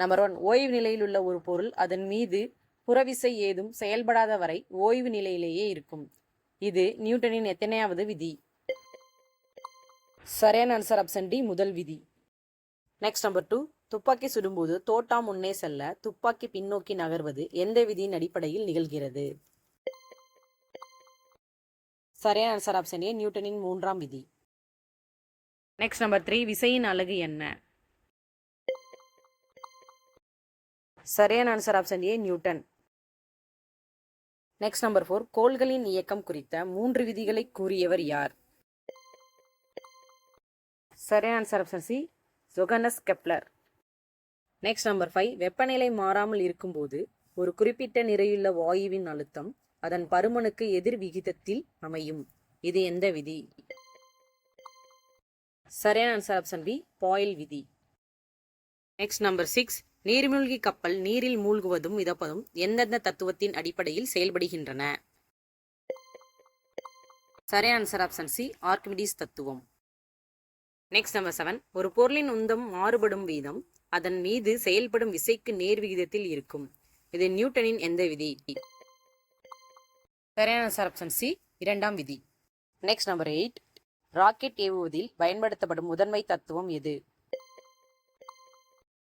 Number 1, ஓய்வு நிலையில் உள்ள ஒரு பொருள் அதன் மீது புறவிசை ஏதும் செயல்படாத வரை ஓய்வு நிலையிலேயே இருக்கும். இது நியூட்டனின் எத்தனையாவது விதி? சரியான ஆன்சர் ஆப்ஷன் டி, முதல் விதி. நெக்ஸ்ட் நம்பர் 2, துப்பாக்கி சுடும்போது தோட்டா முன்னே செல்ல துப்பாக்கி பின்னோக்கி நகர்வது எந்த விதியின் அடிப்படையில் நிகழ்கிறது? சரியான ஆன்சர் ஆப்ஷன் ஏ, நியூட்டனின் மூன்றாம் விதி. நெக்ஸ்ட் நம்பர் 3, விசையின் அலகு என்ன? சரியான answer option A, Newton. Next number 4, கோள்களின் இயக்கம் குறித்த 3 விதிகளை கூறியவர் யார்? சரியான answer option C, Johannes Kepler. Next number 5, வெப்பநிலை மாறாமல் இருக்கும்போது ஒரு குறிப்பிட்ட நிறையுள்ள வாயுவின் அழுத்தம் அதன் பருமனுக்கு எதிர் விகிதத்தில் அமையும். இது எந்த விதி? சரியான ஆன்சர் ஆப்ஷன் பி, பாயில் விதி. நெக்ஸ்ட் நம்பர் 6, நீர்மூழ்கி கப்பல் நீரில் மூழ்குவதும் மிதப்பதும் எந்தெந்த தத்துவத்தின் அடிப்படையில் செயல்படுகின்றன? சரியான ஆன்சர் ஆப்ஷன் சி, ஆர்க்கிமிடிஸ் தத்துவம். நெக்ஸ்ட் நம்பர் 7, ஒரு பொருளின் உந்தம் மாறுபடும் வீதம் அதன் மீது செயல்படும் விசைக்கு நேர் விகிதத்தில் இருக்கும். இது நியூட்டனின் எந்த விதி? சரியான ஆன்சர் ஆப்ஷன் சி, இரண்டாம் விதி. நெக்ஸ்ட் நம்பர் 8, ராக்கெட் ஏவுவதில் பயன்படுத்தப்படும் முதன்மை தத்துவம் எது?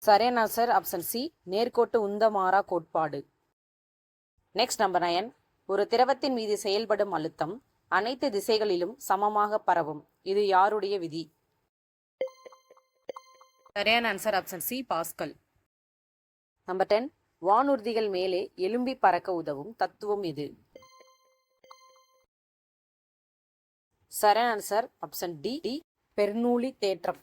சரியான ஆன்சர் ஆப்ஷன் சி, நேர்கோட்டு உந்த மாறா கோட்பாடு. நெக்ஸ்ட் நம்பர் 9, ஒரு திரவத்தின் மீது செயல்படும் அழுத்தம் அனைத்து திசைகளிலும் சமமாக பரவும். இது யாருடைய விதி? சரியான answer option C, pascal. Number 10, வானூர்திகள் மேலே எலும்பி பறக்க உதவும் தத்துவம் எது? சரியான ஆன்சர் ஆப்ஷன் டி, பெர்னூலி தேற்றம்.